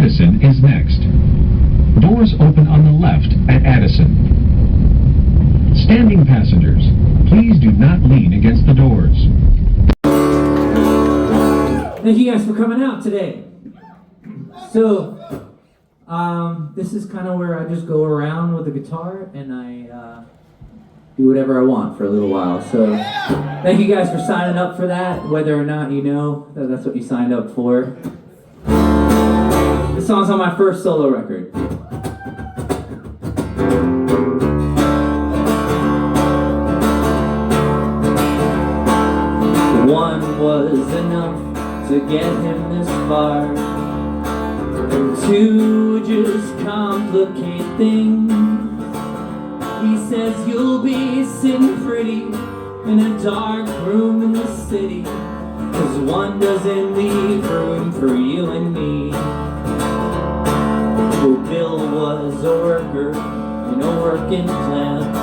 Addison is next. Doors open on the left at Addison. Standing passengers, please do not lean against the doors. Thank you guys for coming out today. So, this is kind of where I just go around with the guitar and I do whatever I want for a little while. So, thank you guys for signing up for that, whether or not you know that that's what you signed up for. This song's on my first solo record. One was enough to get him this far, and two just complicate things. He says you'll be sitting pretty in a dark room in the city, 'cause one doesn't leave room for you and me. Well, Bill was a worker in a working plant,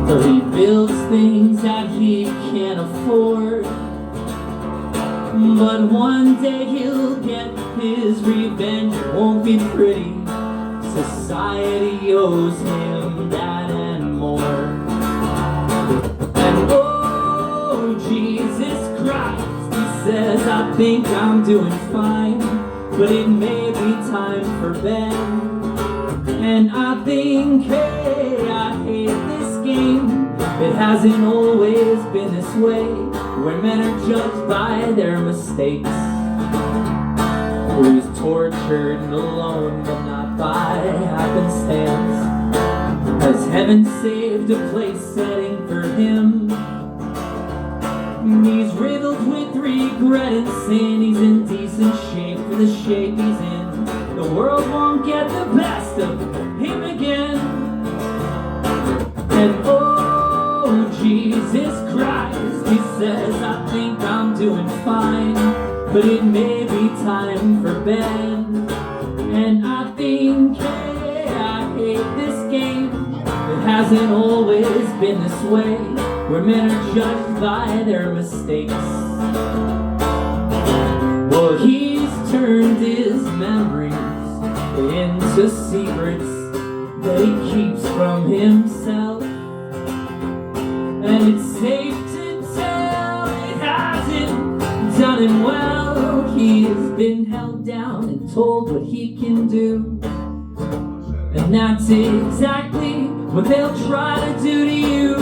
so he builds things that he can't afford. But one day he'll get his revenge, it won't be pretty. Society owes him that and more. And oh, Jesus Christ, he says, I think I'm doing fine, but it may be time for bed. And I think, hey, I hate this game. It hasn't always been this way, where men are judged by their mistakes, where he's tortured and alone, but not by happenstance. Has heaven saved a place setting for him? He's riddled with regret and sin. He's in decent shape for the shape he's in. The world won't get the best of him again. And oh, Jesus Christ, he says, I think I'm doing fine, but it may be time for bed. And I think, hey, I hate this game. It hasn't always been this way, where men are judged by their mistakes. Well, he's turned his memories into secrets that he keeps from himself. And it's safe to tell it hasn't done him well. He has been held down and told what he can do, and that's exactly what they'll try to do to you.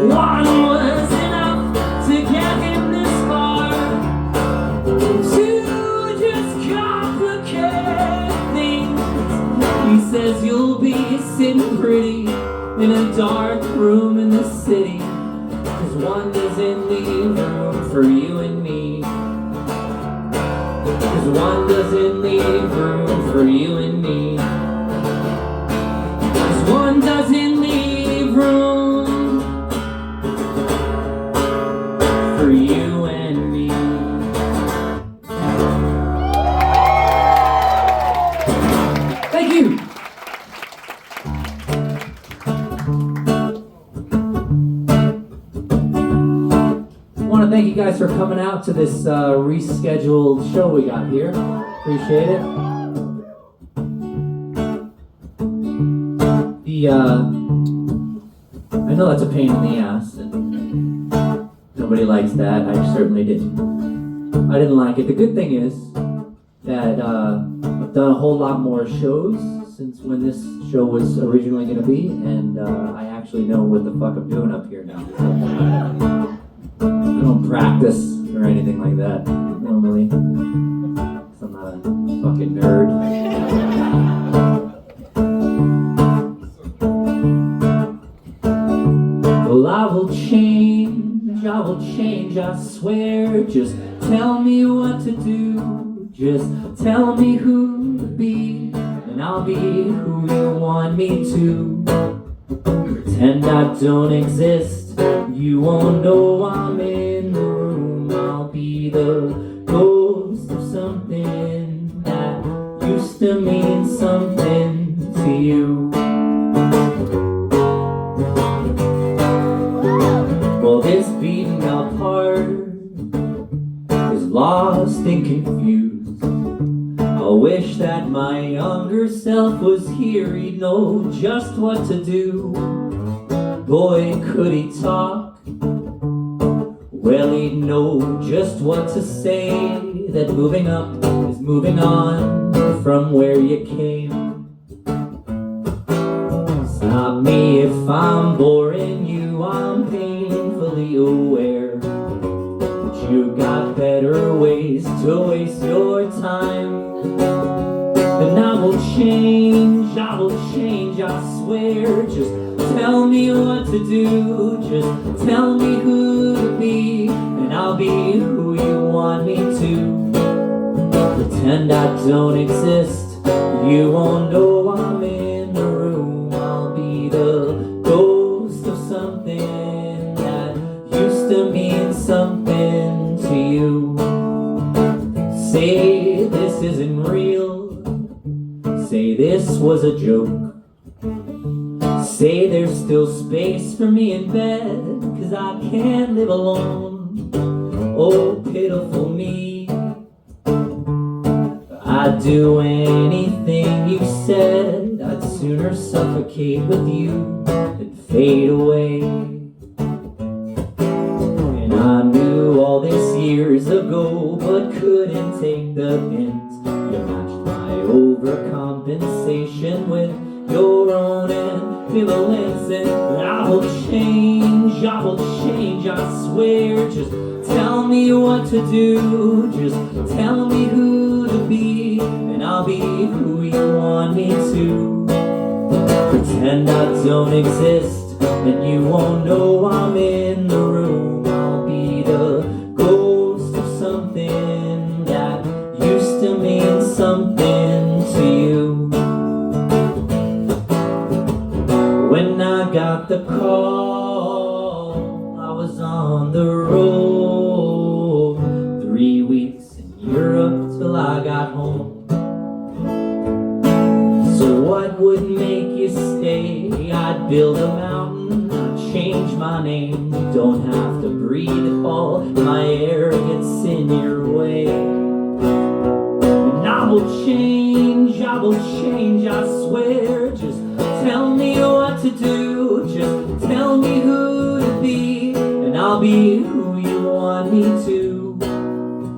One was enough to get him this far, two just complicate things. He says you'll be sitting pretty in a dark room in the city, 'cause one doesn't leave room for you and me. 'Cause one doesn't leave room for you and me. 'Cause one doesn't leave room for you and me. Thank you. Thank you guys for coming out to this rescheduled show we got here. Appreciate it. I know that's a pain in the ass, and nobody likes that. I certainly didn't. I didn't like it. The good thing is that I've done a whole lot more shows since when this show was originally going to be, and I actually know what the fuck I'm doing up here now. I don't practice or anything like that normally, 'cause I'm not a fucking nerd. Well, I will change, I swear. Just tell me what to do, just tell me who to be, and I'll be who you want me to. Pretend I don't exist, you won't know I'm in the room. I'll be the ghost of something that used to mean something to you. Well, this beaten up heart is lost in confusion. confused. I wish that my younger self was here, he'd know just what to do. Boy, could he talk, well, he'd know just what to say, that moving up is moving on from where you came. Stop me if I'm boring you, I'm painfully aware that you got better ways to waste your time. And I will change, I swear. Just tell me what to do, just tell me who to be, and I'll be who you want me to. Pretend I don't exist, you won't know I'm in the room. I'll be the ghost of something that used to mean something to you. Say this isn't real, say this was a joke. Say there's still space for me in bed, 'cause I can't live alone. Oh, pitiful me, I'd do anything you said. I'd sooner suffocate with you than fade away. And I knew all this years ago, but couldn't take the hint. You matched my overcompensation with your own ambivalence. And I will change, I swear. Just tell me what to do, just tell me who to be, and I'll be who you want me to. Pretend I don't exist, and you won't know I'm in the room. I'll be the ghost of something that used to mean something to you. When I got the call, I was on the road, 3 weeks in Europe till I got home. So what would make you stay? I'd build a mountain, I'd change my name. You don't have to breathe if all my air gets in your way. And I will change, I swear. Just tell me what to do, just tell me who to be, and I'll be who you want me to.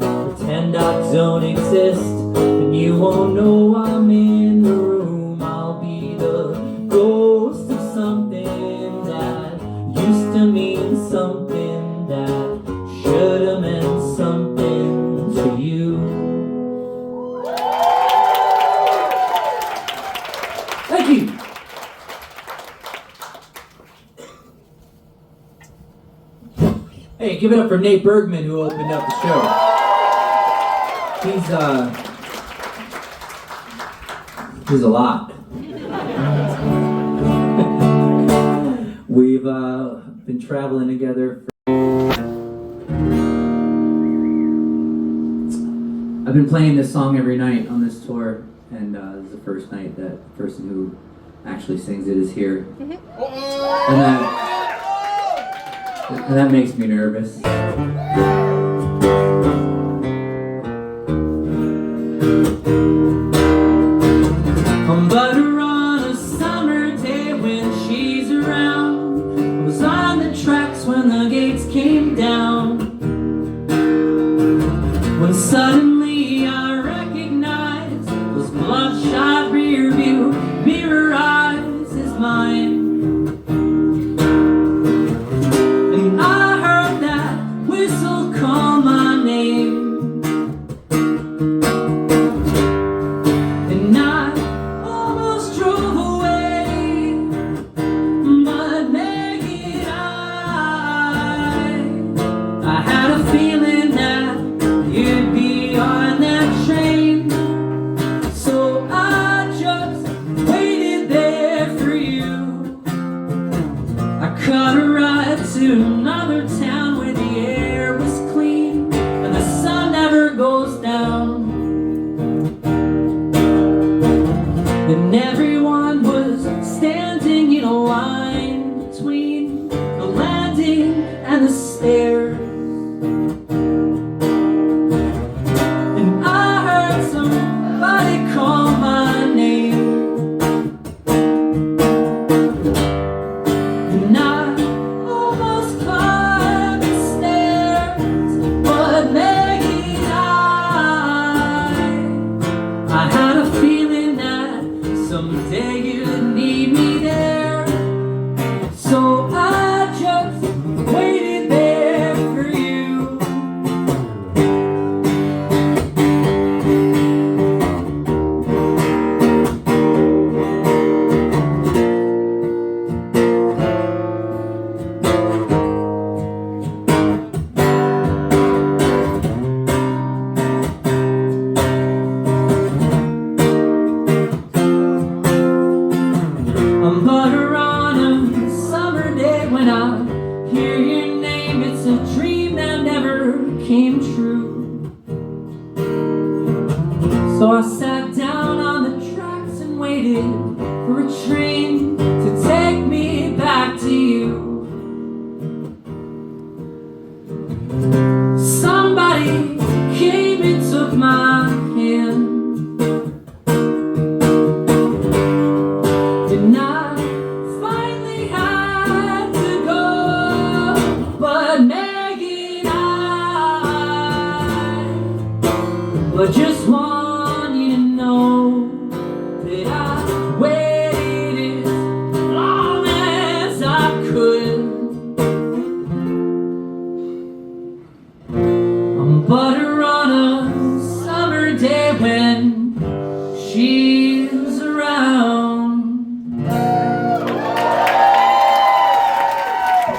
Pretend I don't exist, and you won't know I'm in the room. I'll be the ghost of something that used to mean something that should have meant something to you. Thank you. Hey, give it up for Nate Bergman, who opened up the show. He's a lot. We've been traveling together. I've been playing this song every night on this tour, and this is the first night that the person who actually sings it is here. And that makes me nervous. But on a summer day when she's around, I was on the tracks when the gates came down. When suddenly I recognized those bloodshot rear view mirror eyes as mine. And I heard that whistle come somebody call my name. And I almost climbed the stairs, but Maggie and I had a feeling that someday you'd need me there. So I just waited there for you. I'm butter on a summer day when I hear your name. It's a dream that never came true. So I sat down on the tracks and waited for a train to take me back to you. Somebody came and took my hand, and I finally had to go, but Maggie and I just want you to know that I waited as long as I could. I'm butter on a summer day when she's around.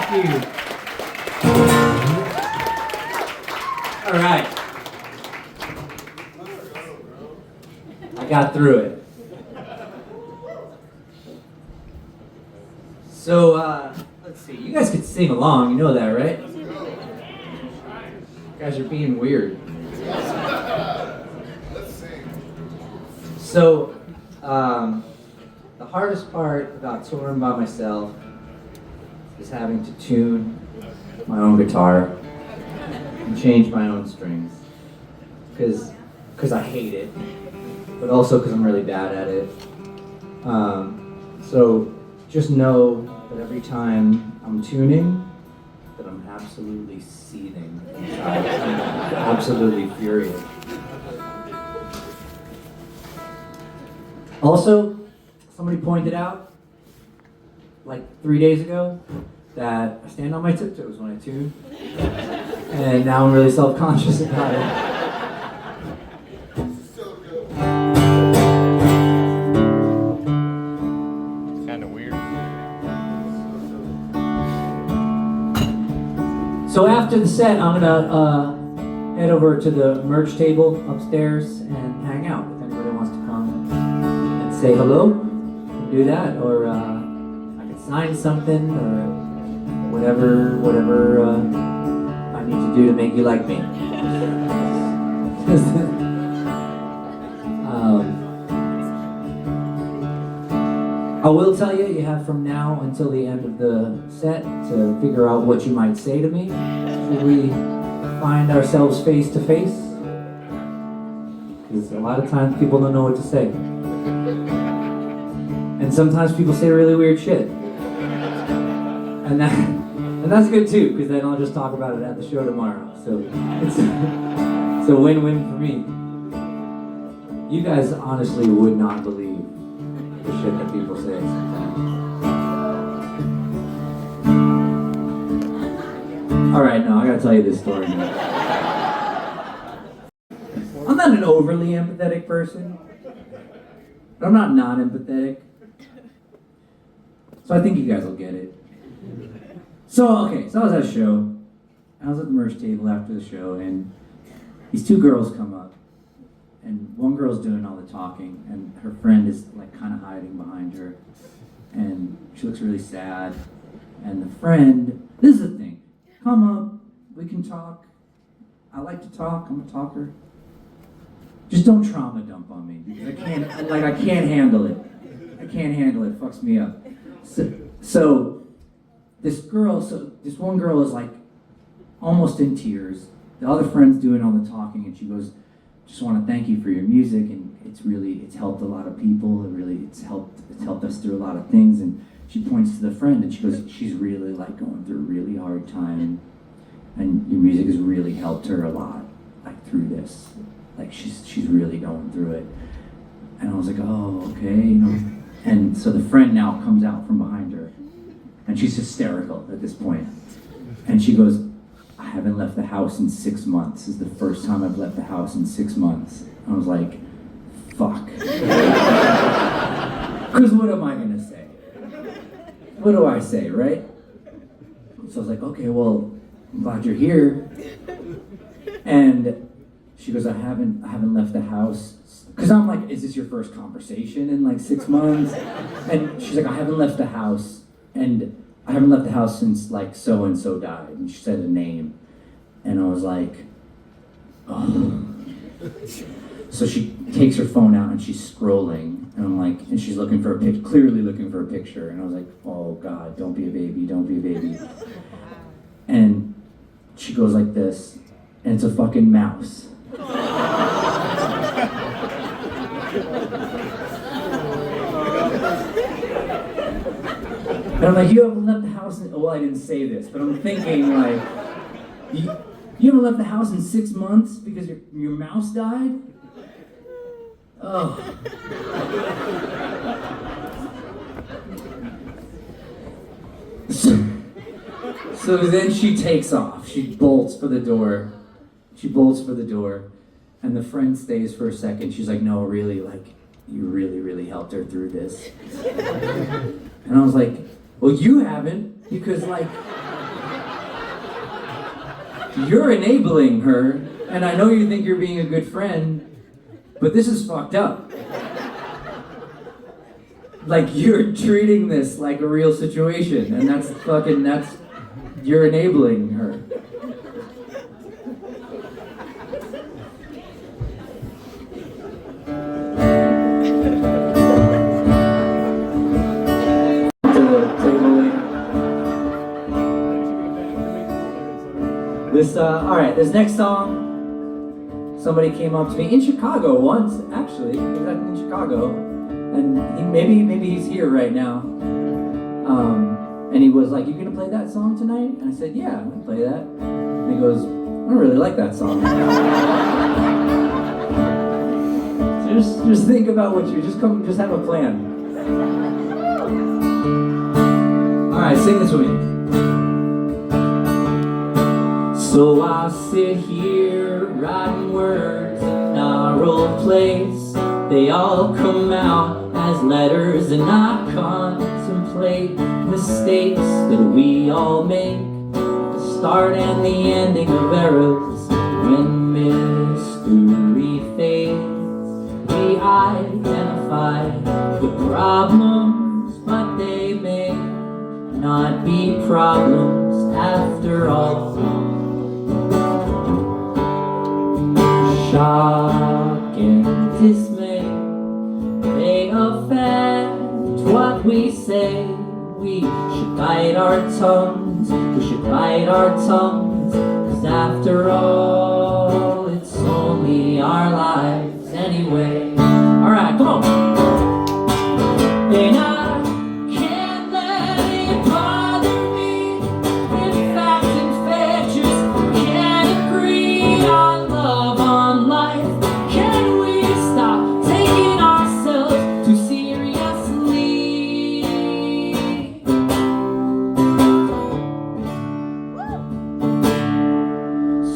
Thank you. All right. I got through it. So, let's see. You guys could sing along. You know that, right? You guys are being weird. So, the hardest part about touring by myself is having to tune my own guitar and change my own strings. Because I hate it, but also because I'm really bad at it. So just know that every time I'm tuning, that I'm absolutely seething inside. I'm absolutely furious. Also, somebody pointed out, like 3 days ago, that I stand on my tiptoes when I tune, and now I'm really self-conscious about it. So after the set, I'm gonna head over to the merch table upstairs and hang out. If anybody wants to come and say hello, do that, or I can sign something, or whatever I need to do to make you like me. I will tell you, you have from now until the end of the set to figure out what you might say to me. Should we find ourselves face to face? Because a lot of times people don't know what to say. And sometimes people say really weird shit. And that's good too, because then I'll just talk about it at the show tomorrow. So it's a win-win for me. You guys honestly would not believe the shit that people say sometimes. Alright, no, I gotta tell you this story now. I'm not an overly empathetic person, but I'm not non-empathetic. So I think you guys will get it. So I was at a show. I was at the merch table after the show, and these two girls come up. And one girl's doing all the talking, and her friend is like kind of hiding behind her, and she looks really sad. And the friend, this is the thing, come up, we can talk. I like to talk, I'm a talker. Just don't trauma dump on me, because I can't handle it. I can't handle it, it fucks me up. So this one girl is like almost in tears. The other friend's doing all the talking, and she goes, just want to thank you for your music, and it's helped a lot of people. It's helped us through a lot of things. And she points to the friend and she goes, she's really like going through a really hard time, and your music has really helped her a lot, like through this. Like she's really going through it. And I was like, oh, okay, you know. And so the friend now comes out from behind her, and she's hysterical at this point. And she goes, I haven't left the house in 6 months. This is the first time I've left the house in 6 months. I was like, fuck. Because what am I gonna say? What do I say, right? So I was like, okay, well, I'm glad you're here. And she goes, I haven't left the house. Because I'm like, is this your first conversation in like 6 months? And she's like, I haven't left the house. And I haven't left the house since like so-and-so died. And she said a name. And I was like, oh. So she takes her phone out and she's scrolling. And I'm like, and she's looking for a picture, clearly looking for a picture. And I was like, oh God, don't be a baby, don't be a baby. And she goes like this, and it's a fucking mouse. And I'm like, you haven't left the house in, well, I didn't say this, but I'm thinking like, you haven't left the house in 6 months because your mouse died? Oh. So then she takes off. She bolts for the door. And the friend stays for a second. She's like, no, really, like, you really, really helped her through this. And I was like, well, you haven't, because, like, you're enabling her, and I know you think you're being a good friend, but this is fucked up. Like, you're treating this like a real situation, and you're enabling her. This next song, somebody came up to me in Chicago once, actually. He was in Chicago, and maybe he's here right now. And he was like, "You gonna play that song tonight?" And I said, "Yeah, I'm gonna play that." And he goes, "I don't really like that song." So just think about what you just have a plan. All right, sing this with me. So I sit here writing words in our old place. They all come out as letters, and I contemplate mistakes that we all make, the start and the ending of eras. When mystery fades, we identify the problems, but they may not be problems after all. Shock and dismay, they affect what we say. We should bite our tongues, 'cause after all, it's only our lives anyway. Alright, come on! And I can't let it bother me if facts and features can't agree on love, on life. Can we stop taking ourselves too seriously?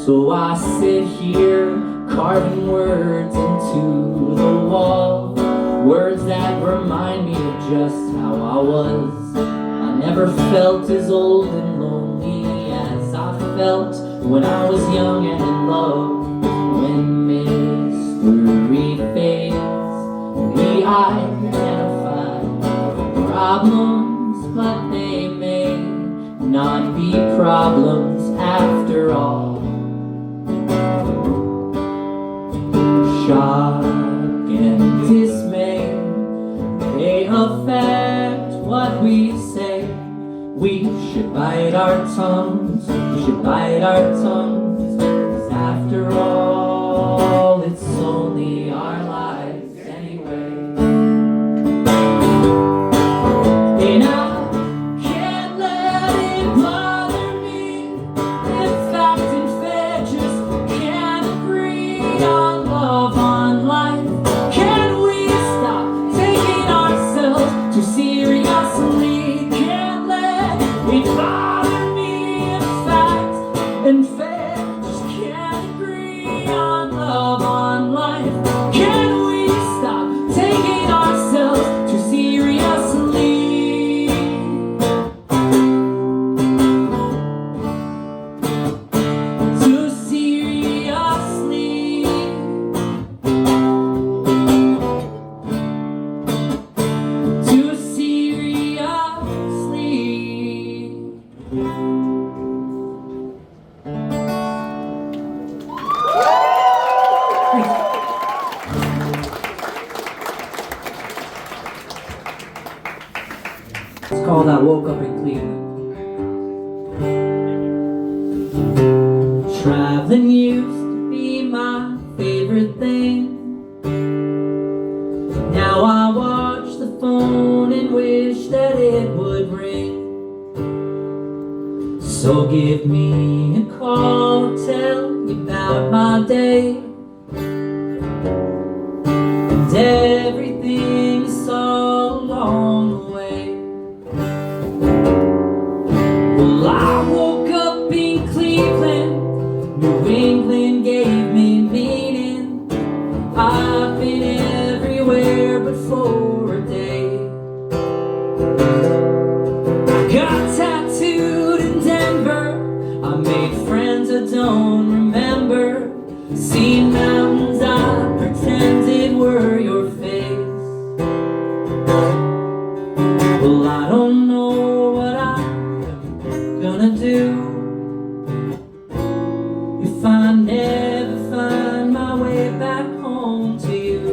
So I sit here carving words into the wall, words that remind me of just how I was. I never felt as old and lonely as I felt when I was young and in love. When mystery fades, we identify problems, but they may not be problems after all. Shock and dismay, they affect what we say. We should bite our tongues, 'cause after all, it's so be our lives anyway. And I can't let it bother me. In fact and fair just can't agree on love, on life. Can we stop taking ourselves too seriously? Can't let it bother me. In fact and fair just can't agree on love, on life. Can we stop taking ourselves too seriously? Too seriously. Too seriously. It's called I Woke Up in Cleveland. Traveling used to be my favorite thing. Now I watch the phone and wish that it would ring. So give me a call, I'll tell you about my day. And everything you saw along the way. Well, I woke up in Cleveland, New England gave me meaning. I've been everywhere but for a day. I got tattooed in Denver, I made friends I don't remember. Seen mountains I pretended were your face. Well, I don't know what I'm gonna do if I never find my way back home to you.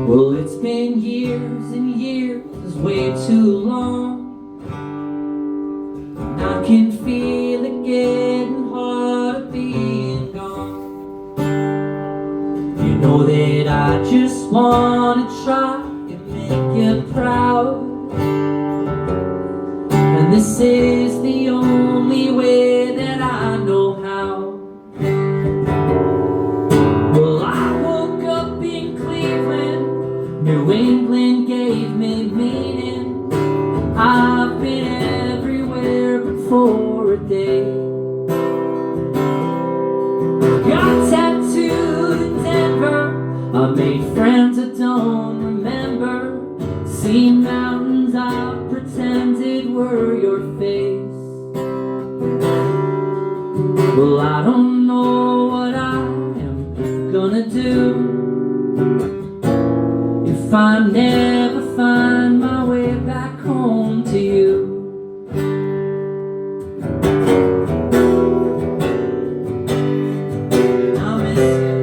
Well, it's been years and years, way too long. I can feel it getting hard being gone. You know that I just wanna try and make you proud. And this is the only way that I know how. Well, I woke up in Cleveland, New England gave me meaning. I've been everywhere but for a day. Got tattooed in Denver, I made friends I don't remember. Seen mountains I pretended were your face. Well, I don't know what I am gonna do if I never find my way back home to you. I miss you.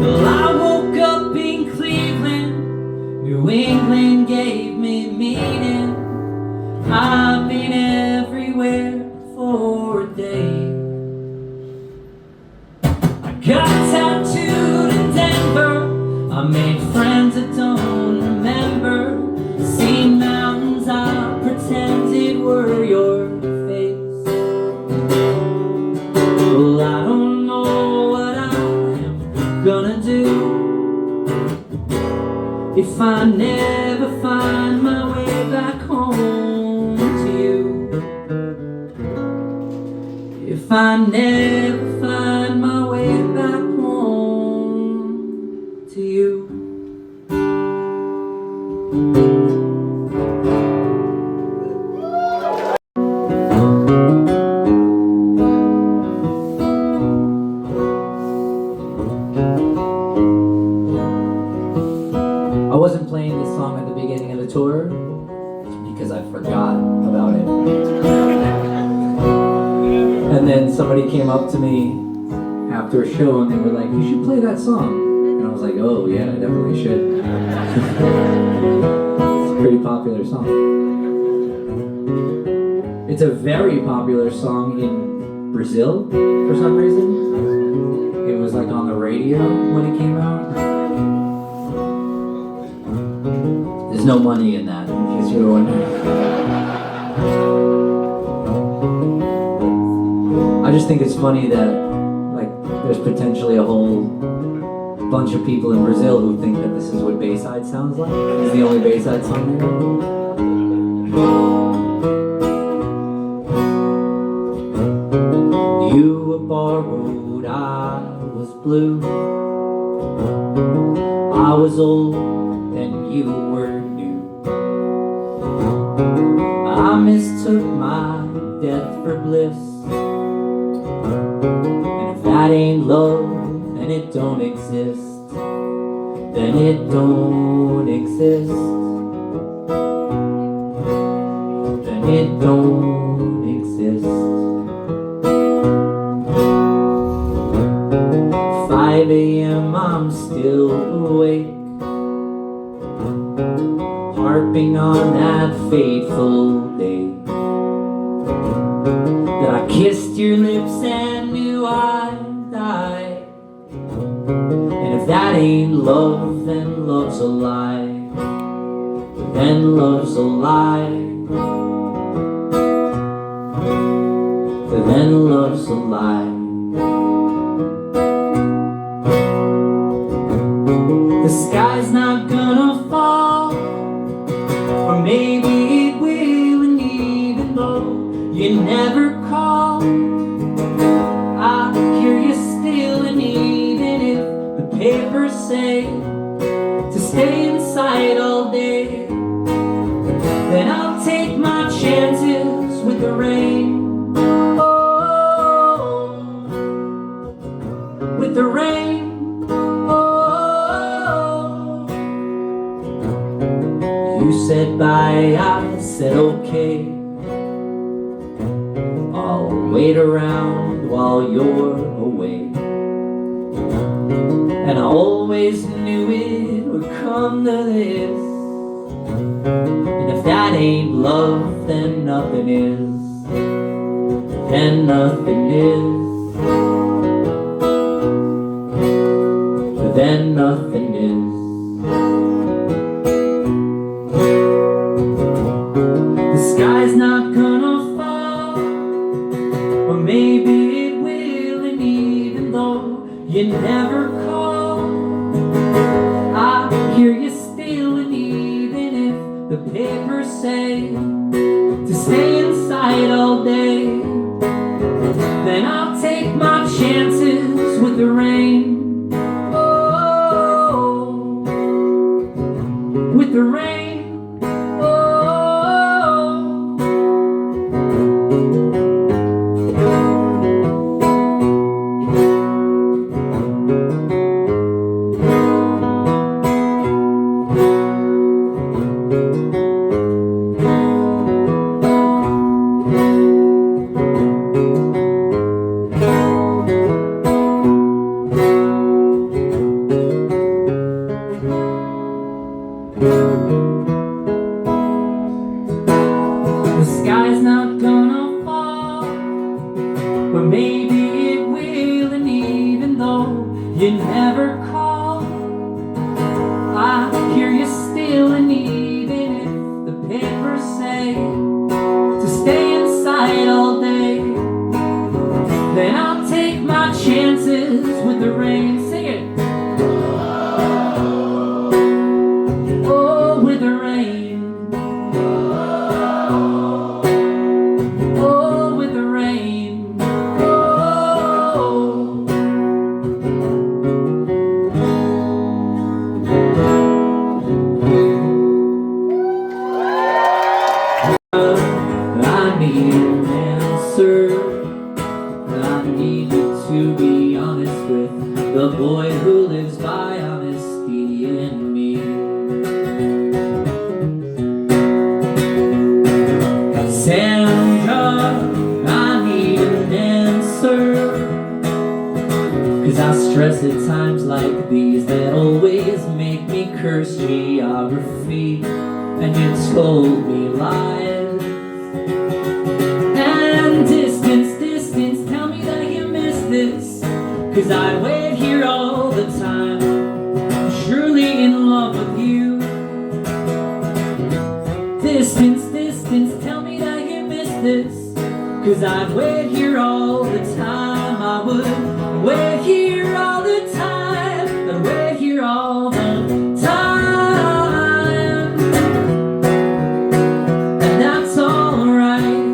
Well, I woke up in Cleveland, New England gave me meaning. I've been everywhere for a day. I got tattooed in Denver, I made friends I don't remember. Seen mountains I pretended were your face. Well, I don't know what I am gonna do if I never find my way back home to you. If I never find my way back home to you. I wasn't playing this song at the beginning of the tour because I forgot about it. And then somebody came up to me after a show and they were like, "You should play that song." And I was like, oh yeah, I definitely should. It's a pretty popular song. It's a very popular song in Brazil for some reason. It was like on the radio when it came out. There's no money in that, in case you were wondering. I just think it's funny that like there's potentially a whole bunch of people in Brazil who think that this is what Bayside sounds like. It's the only Bayside song there. You were borrowed, I was blue. I was old and you were new. I mistook my death for bliss. And if that ain't love, then it don't exist. Then it don't exist. Then it don't exist. 5 a.m. I'm still awake, harping on that fateful day that I kissed your lips and knew I'd die. And if that ain't love, then love's a lie. Then love's a lie. Then love's a lie. The sky's not gonna fall, or maybe it will, and even though you never call, I hear you still. And even if the papers say to stay inside all day, then I'll take my chances with the rain. Oh, with the rain. You said bye, I said okay. I'll wait around while you're away. And I always knew it would come to this. And if that ain't love, then nothing is. Then nothing is. Then nothing is. The sky's not gonna fall, or maybe it will. And even though you never call, I hear you still. And even if the papers say to stay inside all day, then I'll take my chances with the rain. Oh, with the rain. The sky's not gonna fall, but maybe it will. And even though you never call, I hear you still. And even if the papers say to stay inside all day, then I'll take my chances with the rain. Sing it. Oh, cursed geography, and you told me lies. And distance, tell me that you miss this, 'cause I'd wait here all the time, surely in love with you. Distance, tell me that you miss this, 'cause I'd wait here all the time. I would wait here all the time, I'd wait here all the time. And that's alright.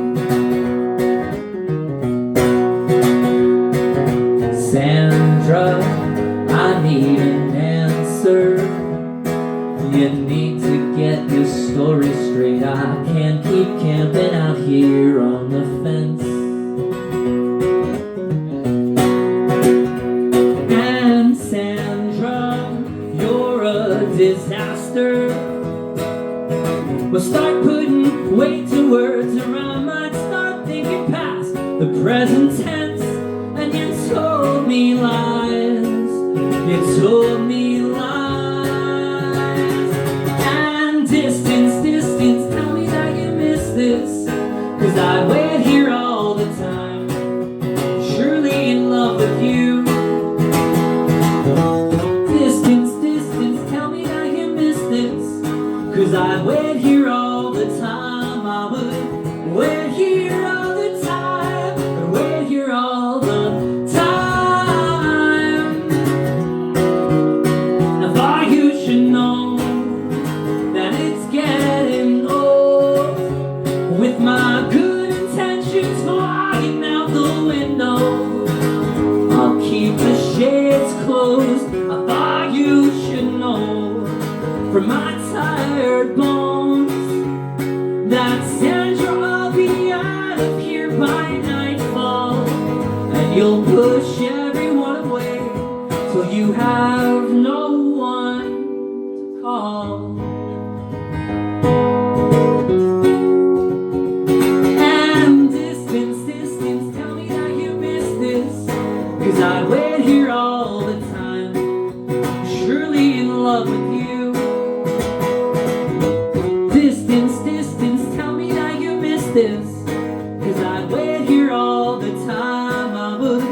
Sandra, I need an answer. You need to get your story straight. I can't keep camping out here on the fence. And Sandra, you're a disaster. We'll start putting weight to words, or I might start thinking past the present tense. And you told me lies, you told me lies. And distance, tell me that you miss this, 'cause I'd wait here all the time, surely in love with you. Distance, tell me that you miss this, 'cause I'd wait here all the time. I would wait here all the time, I'd wait here all the time. I thought you should know that it's getting old, with my good intentions flying out the window. I'll keep the shades closed. I thought you should know from my tired bones that Sandra, I'll be out of here by nightfall, and you'll push everyone away till you have no one to call. And distance, tell me that you miss this, 'cause I'd wait here all the time, surely in love with you. Distance, tell me that you miss this, 'cause I'd wait here all the time. I would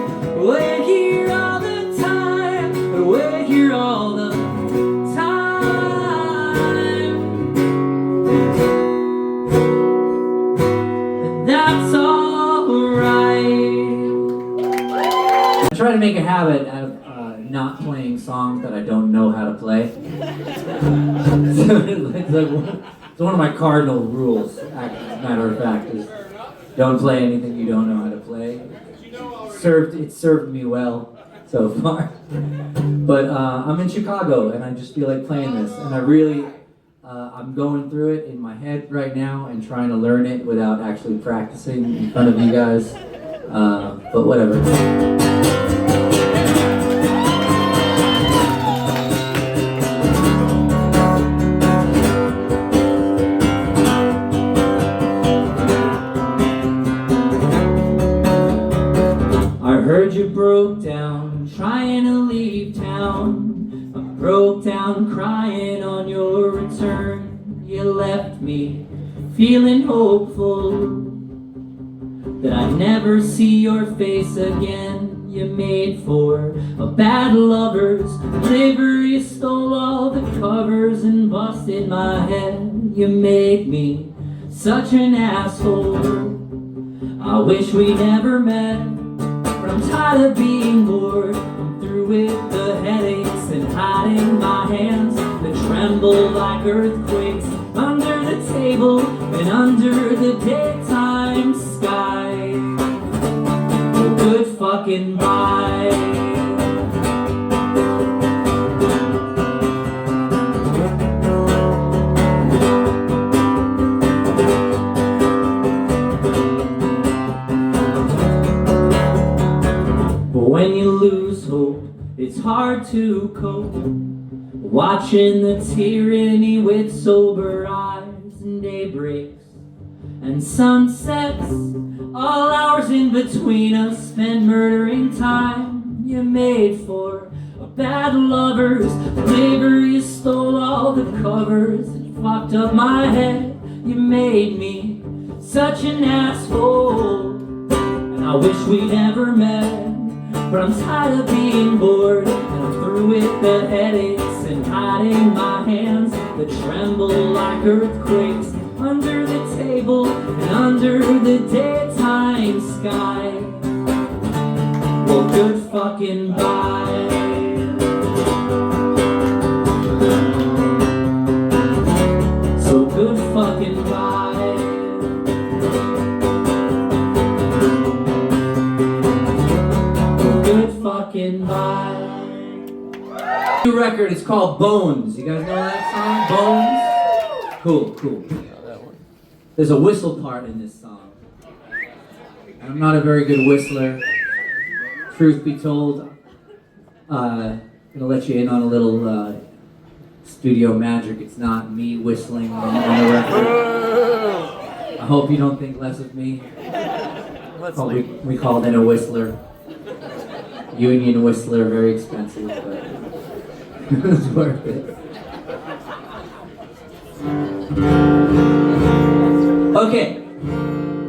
wait here all the time, I'd wait here all the time. And that's alright. I try to make a habit out of not playing songs that I don't know how to play. It's one of my cardinal rules, as a matter of fact, is don't play anything you don't know how to play. It's served me well so far. But I'm in Chicago, and I just feel like playing this, and I'm going through it in my head right now and trying to learn it without actually practicing in front of you guys. But whatever. Heard you broke down, trying to leave town. I broke down crying on your return. You left me feeling hopeful that I'd never see your face again. You made for a bad lover's liver. You stole all the covers and busted my head. You made me such an asshole. I wish we never met. I'm tired of being bored. I'm through with the headaches and hiding my hands that tremble like earthquakes under the table and under the daytime sky. Well, good fucking bye. When you lose hope, it's hard to cope, watching the tyranny with sober eyes, and daybreaks and sunsets, all hours in between us spent murdering time. You made for a bad lovers. Flavor, you stole all the covers and fucked up my head. You made me such an asshole, and I wish we never met. But I'm tired of being bored, and I'm through with the headaches and hiding my hands that tremble like earthquakes under the table and under the daytime sky. Well, good fucking bye. So good fucking bye. Good fucking bye. New record, it's called Bones. You guys know that song? Bones? Cool. There's a whistle part in this song. I'm not a very good whistler. Truth be told, I'm gonna let you in on a little studio magic. It's not me whistling on the record. I hope you don't think less of me. We called in a whistler. Union whistler, very expensive, but it was worth it. Okay,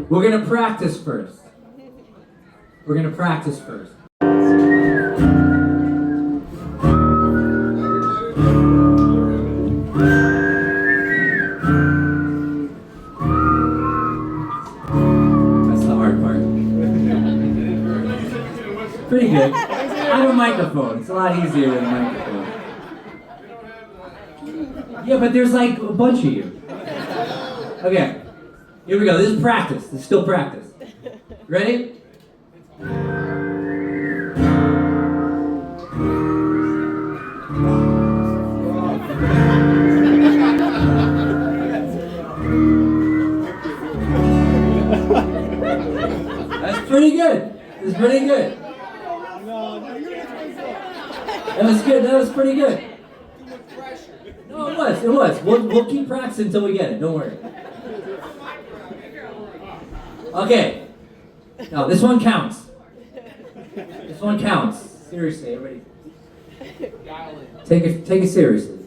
we're gonna practice first. That's the hard part. Pretty good. I have a microphone. It's a lot easier with a microphone. Yeah, but there's like a bunch of you. Okay, here we go. This is practice. This is still practice. Ready? That's pretty good. That's pretty good. That was good. That was pretty good. No, it was. We'll keep practicing until we get it. Don't worry. Okay. Now this one counts. Seriously, everybody. Take it seriously.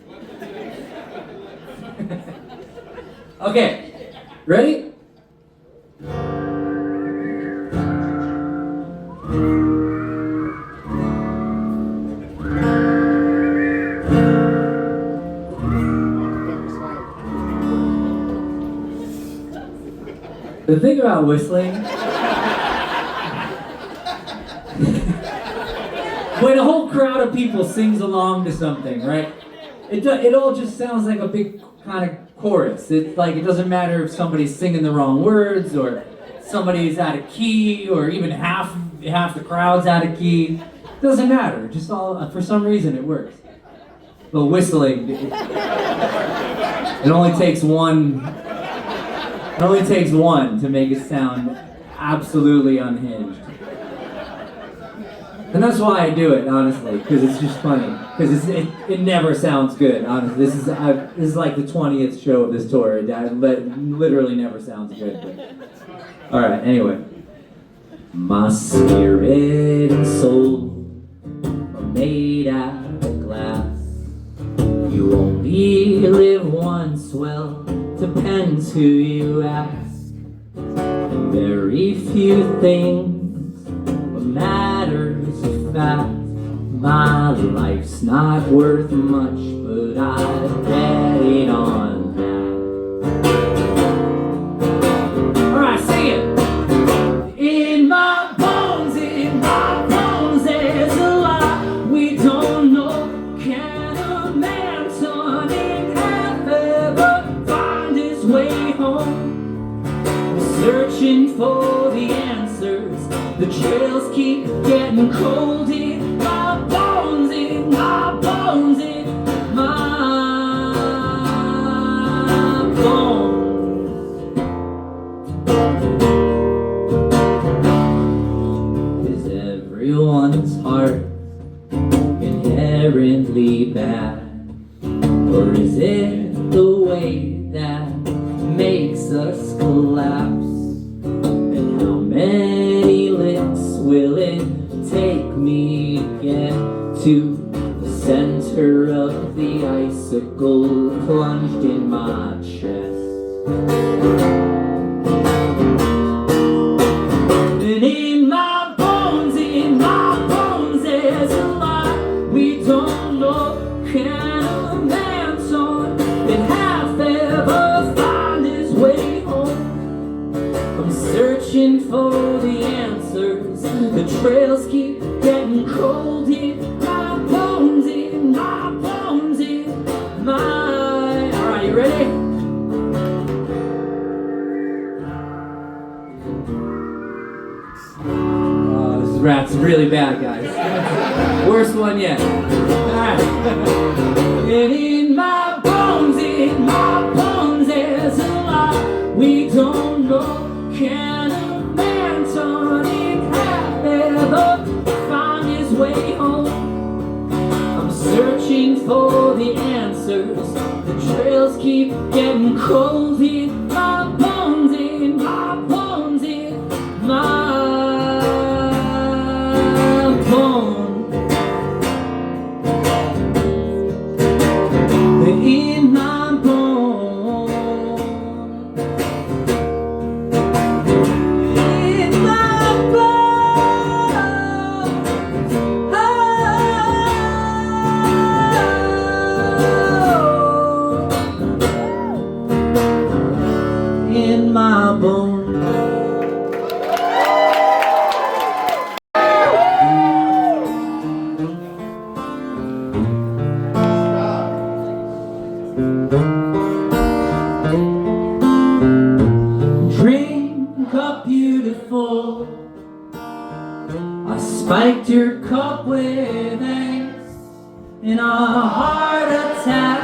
Okay. Ready? The thing about whistling, when a whole crowd of people sings along to something, right? It all just sounds like a big kind of chorus. It's like, it doesn't matter if somebody's singing the wrong words, or somebody's out of key, or even half the crowd's out of key. It doesn't matter. Just all, for some reason, it works. But whistling, it only takes one. It only takes one to make it sound absolutely unhinged. And that's why I do it, honestly, because it's just funny. Because it never sounds good, honestly. This is like the 20th show of this tour. It literally never sounds good. But... Alright, anyway. My spirit and soul are made out of glass. You only live once, well, depends who you ask. And very few things matters a fact. My life's not worth much, but I bet it on that. Alright, sing it! In my bones, there's a lot we don't know. Can a man turn in half ever find his way home? Searching for the answers, the trails keep getting cold in my bones, in my bones, in my bones. Is everyone's heart inherently bad? Or is it the way that makes us collapse? And how many licks will it take me to get to sickle plunged in my chest. And in my bones, there's a lot we don't know. Can a man son that half ever find his way home? I'm searching for the answers. The trails keep getting cold in my bones, in my bones, in my... Alright, you ready? Oh, this rap's really bad, guys. Worst one yet. Alright. And in my bones, there's a lot we don't know. Can a man turn in half ever find his way home? I'm searching for the answers. The trails keep getting cold in my bones, in my bones, in my bones. In my bones. In my bones. Oh. In my bones. Drink up beautiful. I spiked your cup with angst in a heart attack.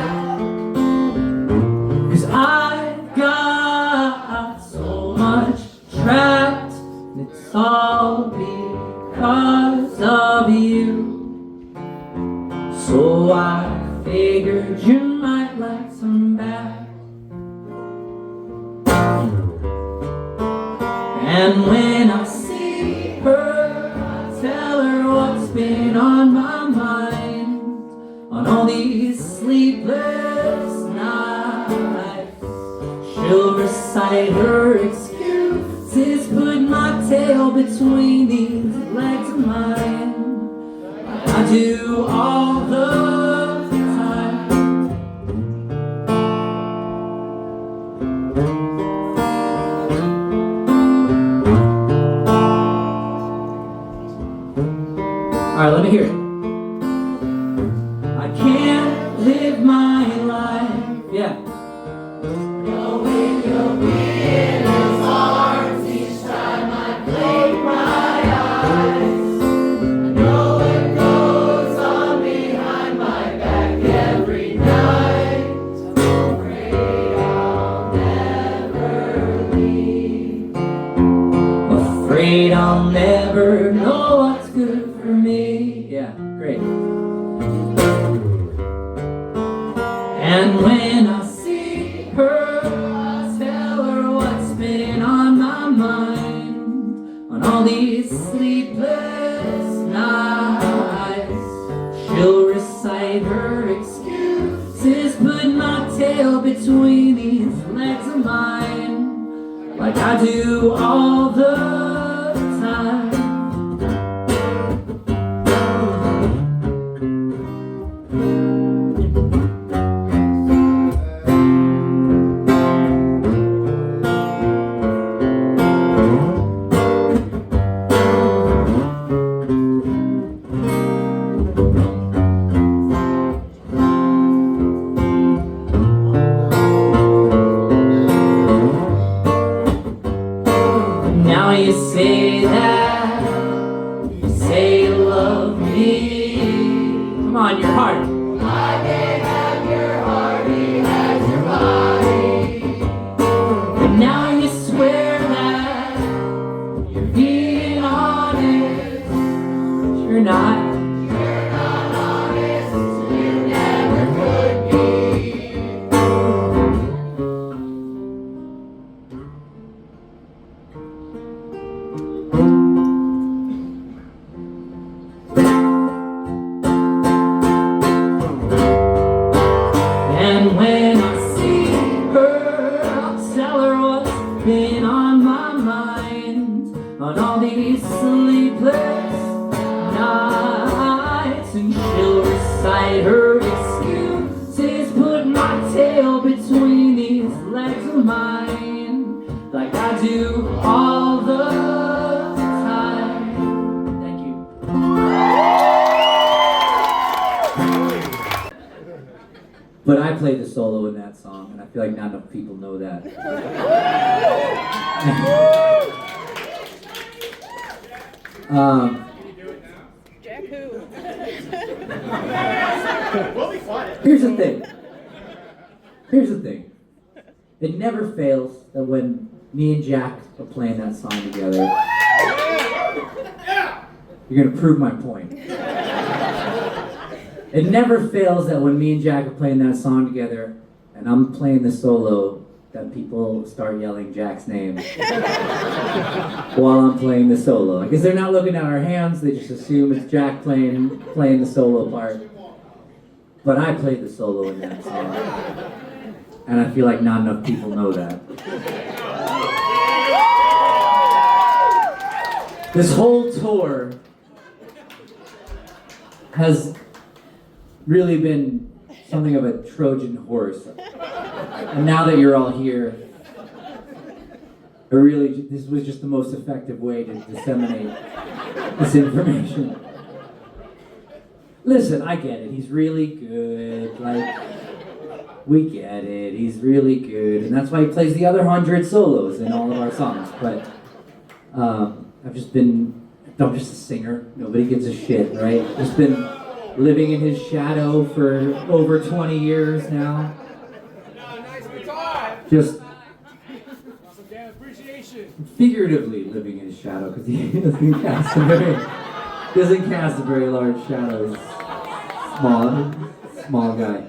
'Cause I've got so much trapped. It's all because of you. So I figured you might like some back. And when I see her, I tell her what's been on my mind on all these sleepless nights. She'll recite her excuses, put my tail between these legs of mine. I do all the time. Alright, let me hear it. I can't live my life. Yeah. Knowing you'll be in his arms each time I blink my eyes. I know it goes on behind my back every night. I'm afraid I'll never leave. Afraid I'll never know what's good for me. Yeah, great. And when I see her, I tell her what's been on my mind on all these sleepless nights. She'll recite her excuses, put my tail between these legs of mine, like I do all the time. Now you say that my tail between these legs of mine, like I do all the time. Thank you. But I played the solo in that song, and I feel like not enough people know that. Jack who? Here's the thing. It never fails that when me and Jack are playing that song together, you're gonna prove my point. It never fails that when me and Jack are playing that song together, and I'm playing the solo, that people start yelling Jack's name while I'm playing the solo. Because they're not looking at our hands, they just assume it's Jack playing the solo part. But I played the solo in that song. And I feel like not enough people know that. This whole tour has really been something of a Trojan horse. And now that you're all here, this was just the most effective way to disseminate this information. Listen, I get it. He's really good. Like, we get it. He's really good. And that's why he plays the other 100 solos in all of our songs. But I'm just a singer. Nobody gives a shit, right? Just been living in his shadow for over 20 years now. Just figuratively living in his shadow, because he doesn't cast a very large shadow. He's small guy.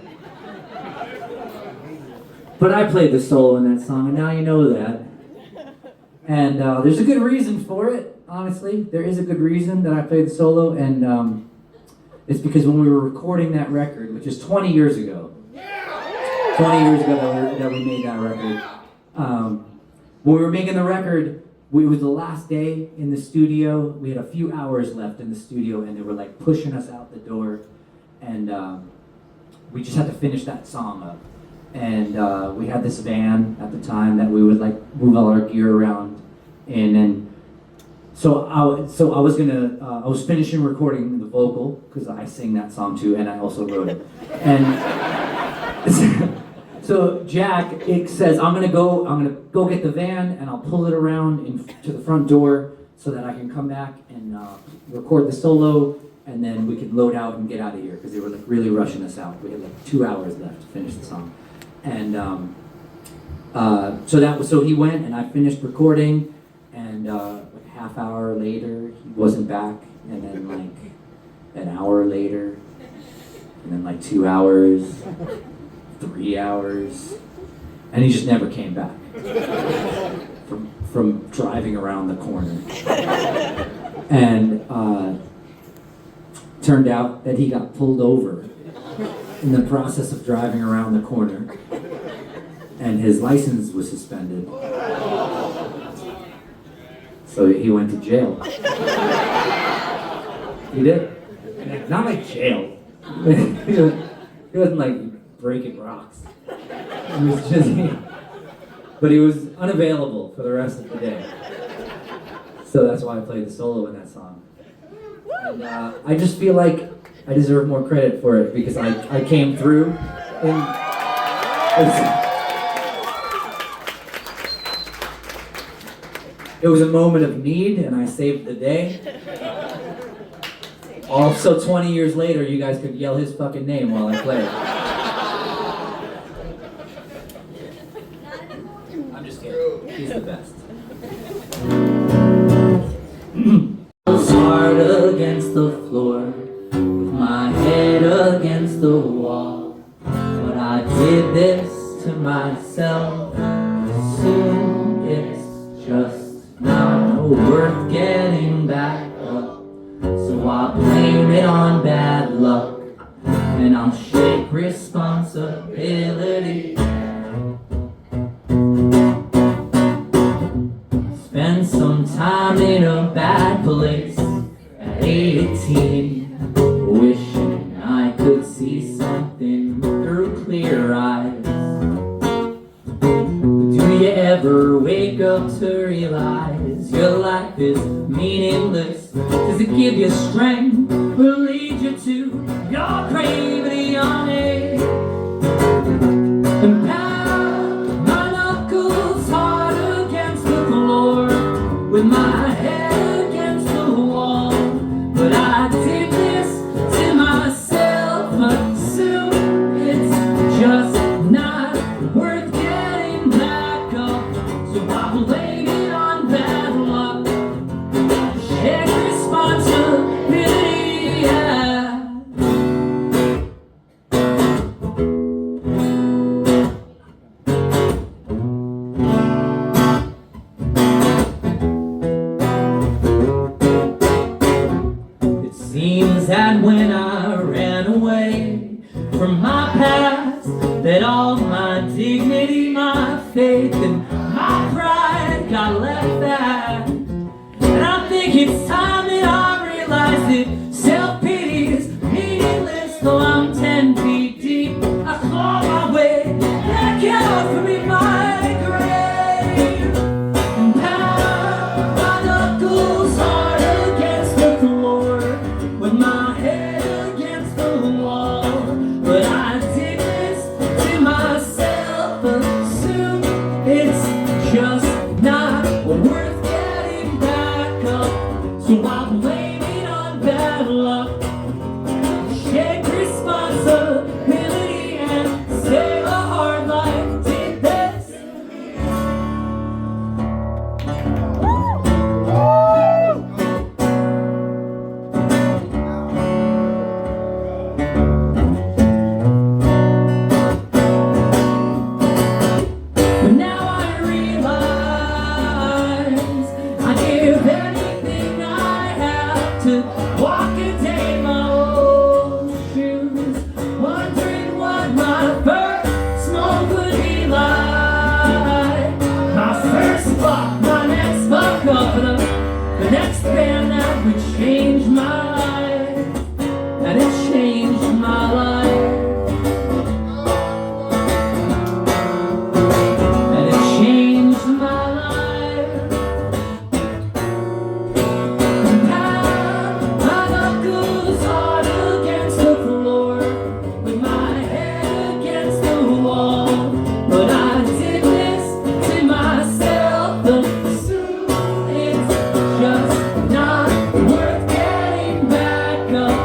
But I played the solo in that song, and now you know that. And there's a good reason for it, honestly. There is a good reason that I played the solo, and it's because when we were recording that record, which is 20 years ago, 20 years ago that we made that record. When we were making the record, it was the last day in the studio. We had a few hours left in the studio, and they were like pushing us out the door. And we just had to finish that song up. And we had this van at the time that we would like move all our gear around in. And so I was finishing recording the vocal, because I sing that song too, and I also wrote it. And so Jack, it says, I'm gonna go get the van, and I'll pull it around to the front door so that I can come back and record the solo, and then we could load out and get out of here, because they were like really rushing us out. We had like 2 hours left to finish the song. And so he went, and I finished recording, and like a half hour later, he wasn't back, and then like an hour later, and then like 2 hours, 3 hours, and he just never came back from driving around the corner. And turned out that he got pulled over in the process of driving around the corner, and his license was suspended. So he went to jail. He did. Not like jail. He wasn't like breaking rocks. He was just, but he was unavailable for the rest of the day. So that's why I played the solo in that song. And I just feel like I deserve more credit for it, because I came through. It was a moment of need, and I saved the day. Also, 20 years later, you guys could yell his fucking name while I play. I'm just kidding. He's the best. I was hard against the floor, with my head against the wall. But I did this to myself. Soon it's just not worth getting back up. So I blame it on bad luck, and I'll shake responsibility. Spend some time in a bad place at 18, wishing I could see something through clear eyes. about to realize your life is meaningless? Does it give you strength or lead you to your gravity on it? And pound my knuckles hard against the floor with my head against the wall. But I did this to myself, assume it's just not worth getting back up. So I blame it on bad luck. Take responsibility, yeah. It seems that when I ran away from my past, that all my dignity, my faith, and my pride got left back. And I think it's time that I realize that self-pity is meaningless. Though I'm 10 feet deep, I claw my way back out from in my grave. And pound my knuckles hard against the floor with my head against the wall. But I did this to myself, assume it's just not worth getting back up. So I blame it on bad luck. Take responsibility and save a hard life. Did this. But now I realize I give anything I have to walk and take my old shoes, wondering what my first smoke would be like. My first fuck, my next fuck up, the next band that would change my life, that it changed my life, that it changed my life. My knuckles hard against the floor with my head against the wall. But I did this to myself, assume it's just not worth getting back up.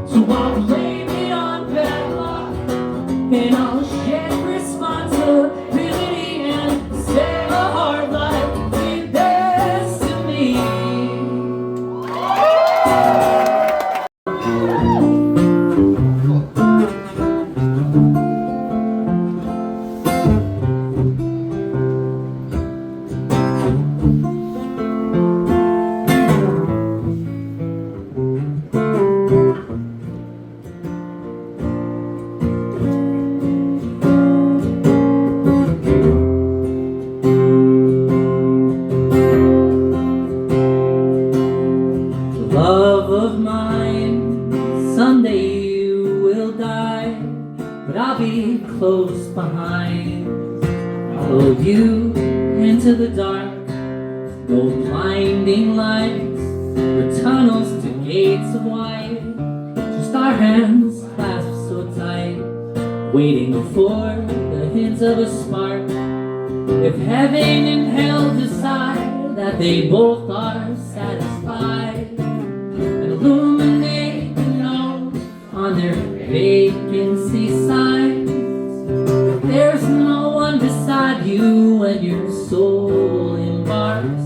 So I'll blame it on bad luck, and I'll shake responsibility and save a hard life. Did this to me. Love of mine, someday you will die, but I'll be close behind. Follow you into the dark, no blinding lights, or tunnels to gates of white. Just our hands clasped so tight, waiting for the hint of a spark. If heaven and hell decide that they both are satisfied, and illuminate the note on their vacancy signs. There's no one beside you when your soul embarks,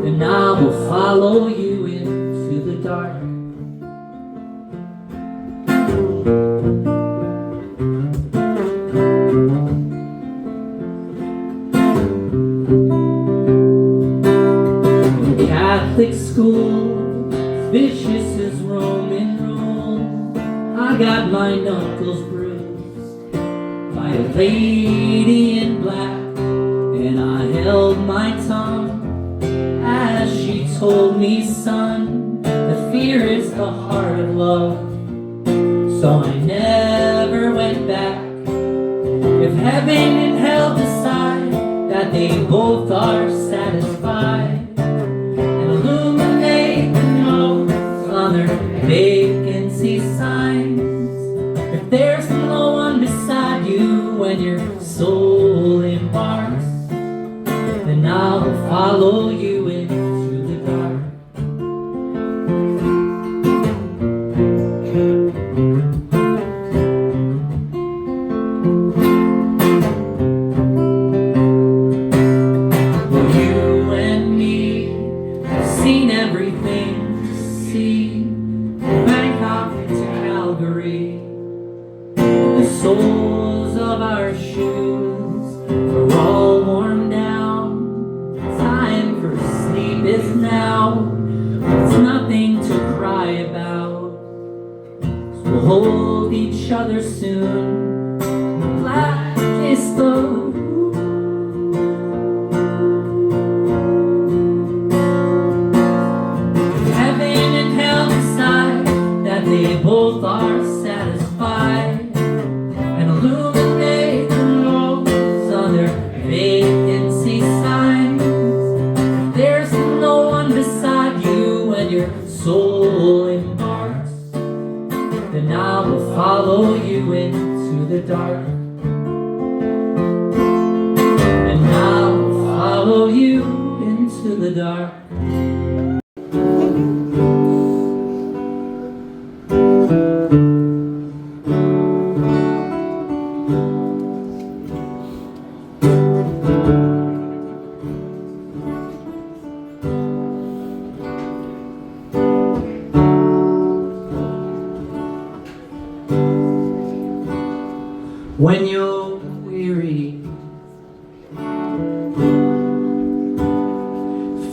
and I will follow you into the dark. Catholic school, vicious as Roman rule. I got my knuckles bruised by a lady in black, and I held my tongue as she told me, son, the fear is the heart of love. So I never went back. If heaven and hell decide that that they both are satisfied, and illuminate the notes on their vacancy signs. If there's no one beside you when your soul embarks, then I'll follow you into the dark. Seen everything to see, Bangkok to Calgary. The soles of our shoes are all worn down. Time for sleep is now. It's nothing to cry about, so we'll hold each other soon. Black is the they both are satisfied, and illuminate the notes on their vacancy signs. If there's no one beside you when your soul embarks, then I will follow you into the dark. And I will follow you into the dark. When you're weary,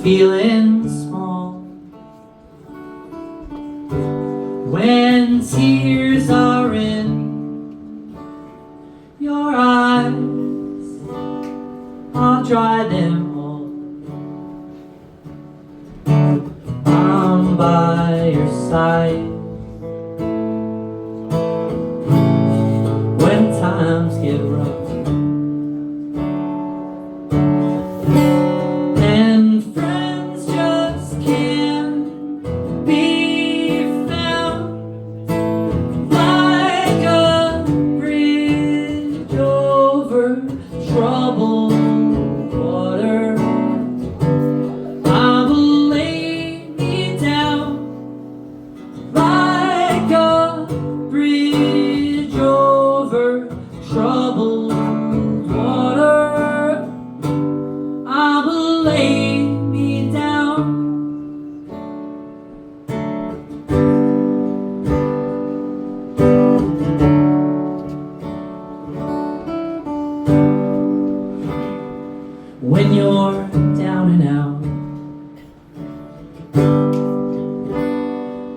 feeling small, when tears are in your eyes, I'll dry them all. I'm by your side when times get rough, and friends just can't be found, like a bridge over troubled water. I will lay me down like a bridge over troubled water. I will lay me down. When you're down and out,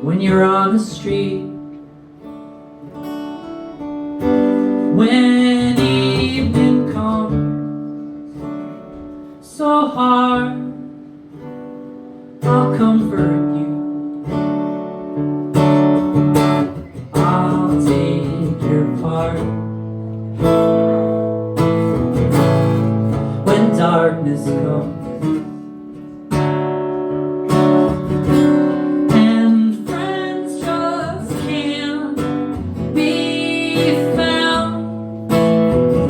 when you're on the street, when evening comes so hard, I'll comfort you. I'll take your part. When darkness comes and friends just can't be found,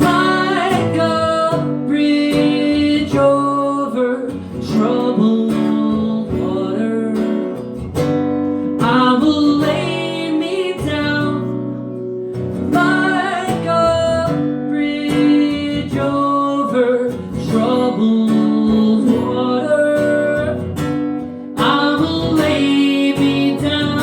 like a bridge over troubled water, I will lay me down like a bridge over troubled water. I will lay me down.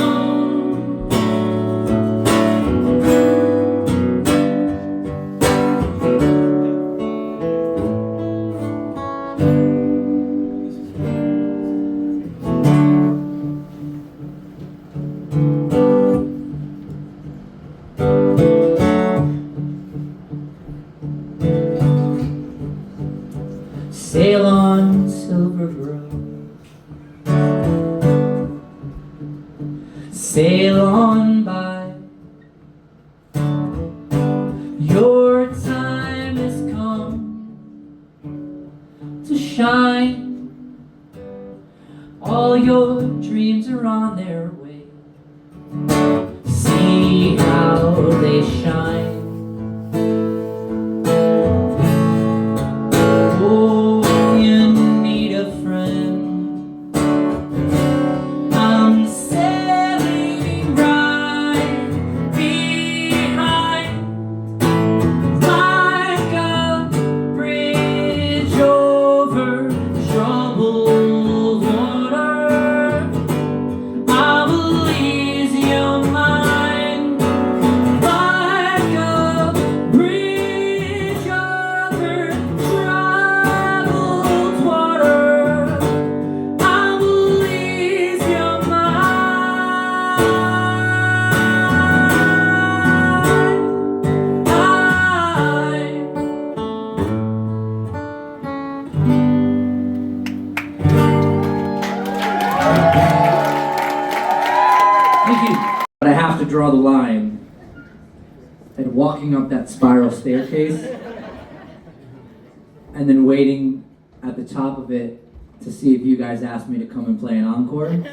Sail on, silver grove, sail on by. Your time has come, shine. All your dreams are on their way. See how they shine. Oh, you need a friend. I'm sailing right behind, like a bridge over troubled water. I will ease your mind, like a bridge over troubled water. I will ease your mind. Thank you. But I have to draw the line at walking up that spiral staircase and then waiting at the top of it to see if you guys asked me to come and play an encore, and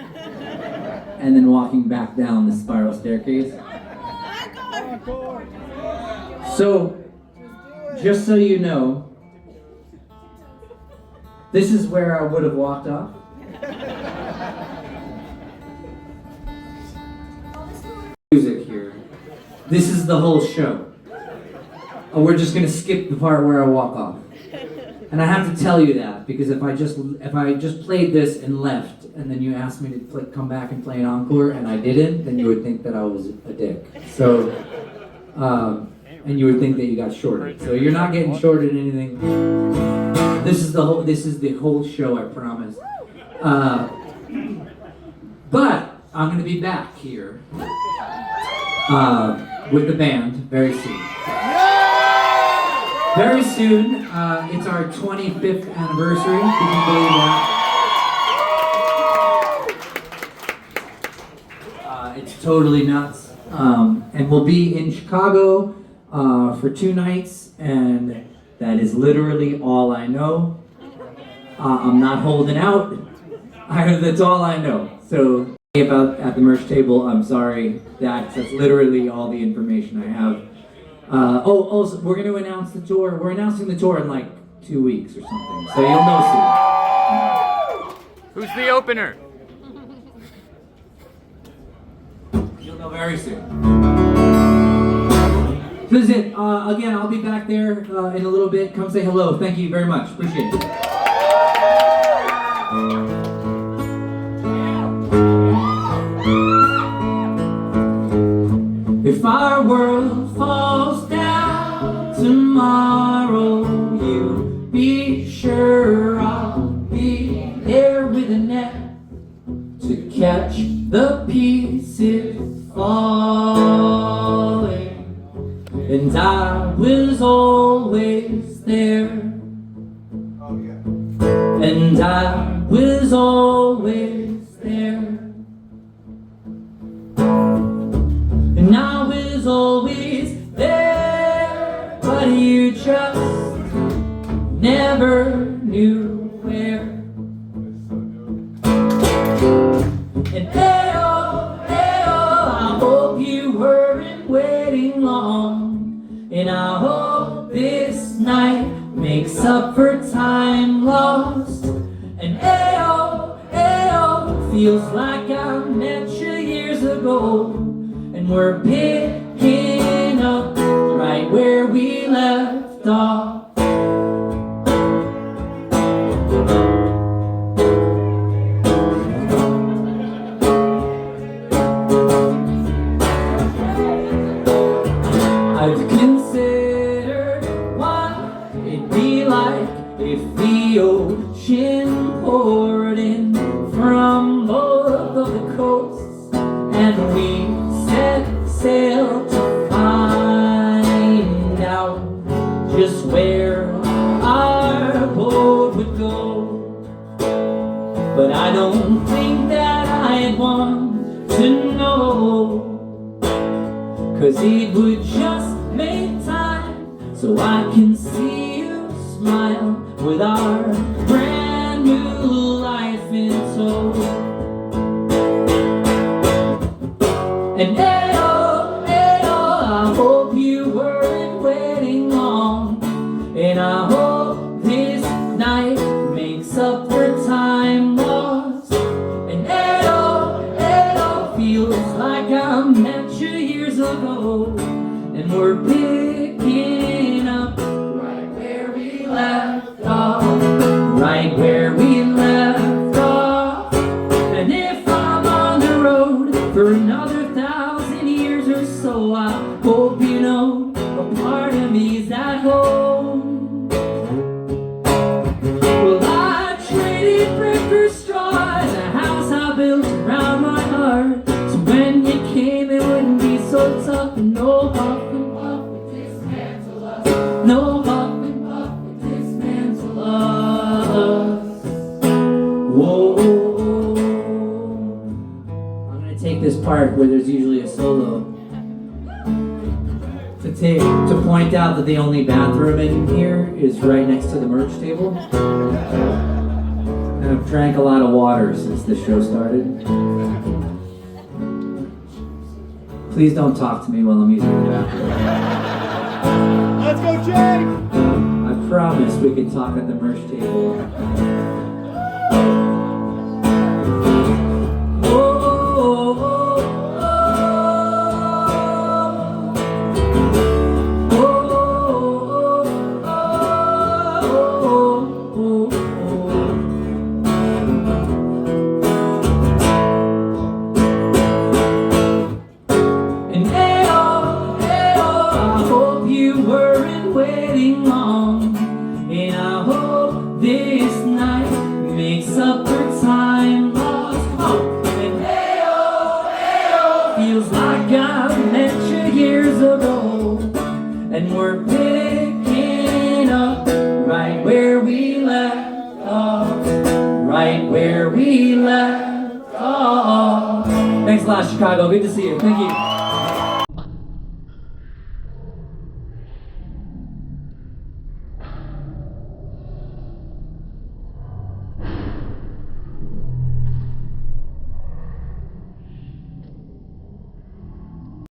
then walking back down the spiral staircase. So, just so you know, this is where I would have walked off. Music here. This is the whole show. Oh, we're just gonna skip the part where I walk off. And I have to tell you that because if I just played this and left, and then you asked me to come back and play an encore, and I didn't, then you would think that I was a dick. So, and you would think that you got shorted. So you're not getting shorted anything. This is the whole show, I promise. But I'm gonna be back here with the band very soon. Very soon. It's our 25th anniversary. If you can believe that. It's totally nuts. And we'll be in Chicago for 2 nights, and that is literally all I know. I'm not holding out. That's all I know. So about at the merch table, I'm sorry. That's literally all the information I have. Also, we're going to announce the tour. We're announcing the tour in like 2 weeks or something. So you'll know soon. Who's the opener? You'll know very soon. Listen, again, I'll be back there in a little bit. Come say hello. Thank you very much. Appreciate it. If our world falls down tomorrow, you be sure I'll be there with a net to catch the pieces falling. And I was always there. And I was always there. And I was always there, but you just never knew where. And ayo, I hope you weren't waiting long. And I hope this night makes up for time lost. And ayo, feels like I met you years ago. And we're picking up right where we left off. I've considered what it'd be like if the ocean poured in from both of the coasts, and we set sail to find out just where our boat would go. But I don't think that I'd want to know, 'cause it would just make time so I can see you smile with our brand been told. And I hope you weren't waiting long. And I hope this night makes up for time lost. And it feels like I met you years ago. And we're picking up right where we left off. Right where we left off. And if I'm on the road for another 1,000 years or so, I hope you know a part of me's at home. Well, I traded brick for straw and a house I built around my heart. So when you came, it wouldn't be so tough. And no huff and puff would dismantle us. No huff and puff would dismantle us. Whoa. I'm gonna take this part where there's usually a solo to point out that the only bathroom in here is right next to the merch table. And I've drank a lot of water since this show started. Please don't talk to me while I'm using the bathroom. Let's go, Jake! I promise we can talk at the merch table. Waiting long, and I hope this night makes up for time lost. And ayo, feels like I met you years ago, and we're picking up right where we left off. Right where we left off. Thanks a lot, Chicago. Good to see you. Thank you.